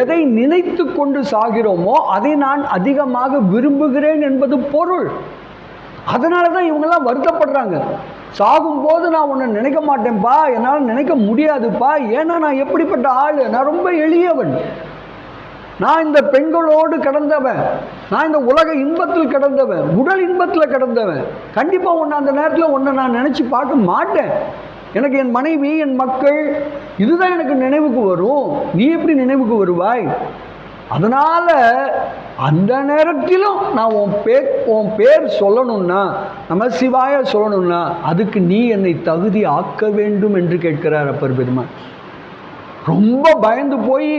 Speaker 1: எதை நினைத்து கொண்டு சாகிறோமோ அதை நான் அதிகமாக விரும்புகிறேன் என்பது பொருள். அதனால தான் இவங்கெல்லாம் வருத்தப்படுறாங்க. சாகும்போது நான் உன்னை நினைக்க மாட்டேன்ப்பா, என்னால் நினைக்க முடியாதுப்பா, ஏன்னா நான் எப்படிப்பட்ட ஆள், நான் ரொம்ப எளியவன், நான் இந்த பெண்களோடு கிடந்தவன், நான் இந்த உலக இன்பத்தில் கிடந்தவன், உடல் இன்பத்தில் கிடந்தவன், கண்டிப்பாக உன்னை அந்த நேரத்தில் உன்னை நான் நினச்சி பார்க்க மாட்டேன், எனக்கு என் மனைவி, என் மக்கள், இதுதான் எனக்கு நினைவுக்கு வரும். நீ எப்படி நினைவுக்கு வருவாய்? அதனால் அந்த நேரத்திலும் நான் உன் பேர் சொல்லணும்னா, நம்ம சிவாய சொல்லணும்னா, அதுக்கு நீ என்னை தகுதி ஆக்க வேண்டும் என்று கேட்கிறார் அப்பர் பெருமான். ரொம்ப பயந்து போய்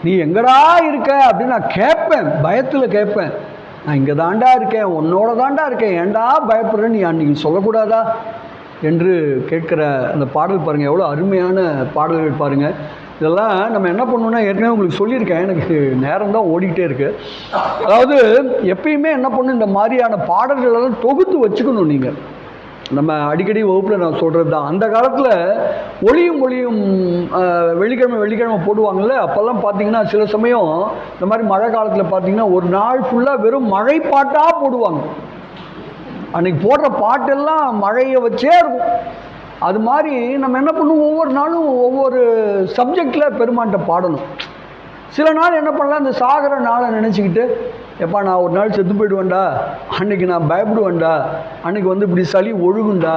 Speaker 1: நீ எங்கடா இருக்க அப்படின்னு நான் கேட்பேன், பயத்தில் கேட்பேன். நான் இங்கே தாண்டா இருக்கேன், உன்னோட தாண்டா இருக்கேன், ஏண்டா பயப்படுறேன்னு நீ அன்றைக்கி சொல்லக்கூடாதா என்று கேட்குற அந்த பாடல் பாருங்கள், எவ்வளோ அருமையான பாடல்கள் பாருங்கள். இதெல்லாம் நம்ம என்ன பண்ணணும்னா, ஏற்கனவே உங்களுக்கு சொல்லியிருக்கேன், எனக்கு நேரம் தான் ஓடிக்கிட்டே இருக்குது. அதாவது எப்பயுமே என்ன பண்ணணும், இந்த மாதிரியான பாடல்களெல்லாம் தொகுத்து வச்சுக்கணும். நீங்கள் நம்ம அடிக்கடி வகுப்பில் நான் சொல்கிறது தான், அந்த காலத்தில் ஒளியும் வெள்ளிக்கிழமை போடுவாங்கள்ல, அப்போல்லாம் பார்த்தீங்கன்னா சில சமயம் இந்த மாதிரி மழை காலத்தில் பார்த்தீங்கன்னா ஒரு நாள் ஃபுல்லாக வெறும் மழை பாட்டாக போடுவாங்க. அன்றைக்கி போடுற பாட்டெல்லாம் மழையை வச்சே இருக்கும். அது மாதிரி நம்ம என்ன பண்ணுவோம், ஒவ்வொரு நாளும் ஒவ்வொரு சப்ஜெக்டில் பெருமான்கிட்ட பாடணும். சில நாள் என்ன பண்ணலாம், இந்த சாகர நாளை நினச்சிக்கிட்டு, எப்பா நான் ஒரு நாள் செத்து போயிடுவேன்டா, அன்றைக்கி நான் பயப்படுவேன்டா, அன்றைக்கி வந்து இப்படி சளி ஒழுகுண்டா,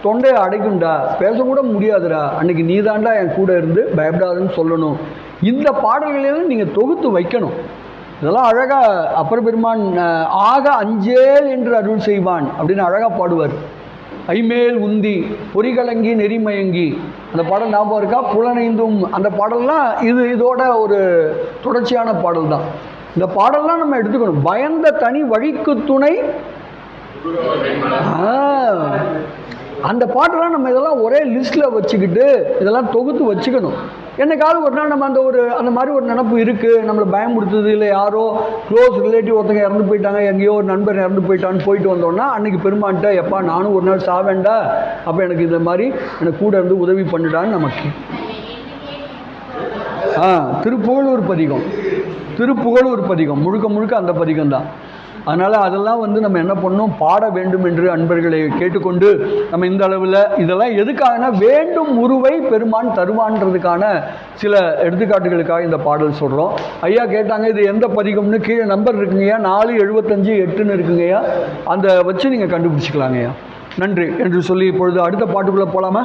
Speaker 1: தொண்டையை அடைக்குண்டா, பேசக்கூட முடியாதுடா, அன்றைக்கி நீ தாண்டா என் கூட இருந்து பயப்படாதுன்னு சொல்லணும். இந்த பாடல்களையும் நீங்கள் தொகுத்து வைக்கணும். இதெல்லாம் அழகாக அப்பர் பெருமான் ஆக அஞ்சேல் என்று அருள் செய்வான் அப்படின்னு அழகாக பாடுவார். ஐமேல் உந்தி பொறிகலங்கி நெறிமயங்கி, அந்த பாடல் ஞாபகம் இருக்கா? புலனைந்தும், அந்த பாடல்லாம் இதோட ஒரு தொடர்ச்சியான பாடல் தான். இந்த பாடல்லாம் நம்ம எடுத்துக்கணும். பயந்த தனி வழிக்கு துணை, அந்த பாட்டெல்லாம் நம்ம இதெல்லாம் ஒரே லிஸ்ட்டில் வச்சுக்கிட்டு இதெல்லாம் தொகுத்து வச்சுக்கணும். என்னைக்காவது ஒரு நாள் நம்ம அந்த மாதிரி ஒரு நினப்பு இருக்குது, நம்மளை பயமுடுத்துது, இல்லை யாரோ க்ளோஸ் ரிலேட்டிவ் ஒருத்தங்க இறந்து போயிட்டாங்க, எங்கேயோ ஒரு நண்பர் இறந்து போயிட்டான்னு போயிட்டு வந்தோன்னா, அன்றைக்கி பெருமான்ட்ட எப்பா நானும் ஒரு நாள் சாவேண்டா, அப்போ எனக்கு இந்த மாதிரி எனக்கு கூட இருந்து உதவி பண்ணிடான்னு நமக்கு திருப்புகழூர் பதிகம் முழுக்க அந்த பதிகம் தான். அதனால் அதெல்லாம் நம்ம என்ன பண்ணணும், பாட வேண்டும் என்று அன்பர்களை கேட்டுக்கொண்டு, நம்ம இந்த அளவில் இதெல்லாம் எதுக்காகனா வேண்டும் உருவை பெருமான் தருவான்றதுக்கான சில எடுத்துக்காட்டுகளுக்காக இந்த பாடல் சொல்கிறோம். ஐயா கேட்டாங்க இது எந்த பதிகம்னு, கீழே நம்பர் இருக்குங்கய்யா, 475-8ன்னு இருக்குங்கய்யா, அந்த வச்சு நீங்கள் கண்டுபிடிச்சிக்கலாங்கய்யா. நன்றி என்று சொல்லி இப்பொழுது அடுத்த பாட்டுக்குள்ளே போகலாமா?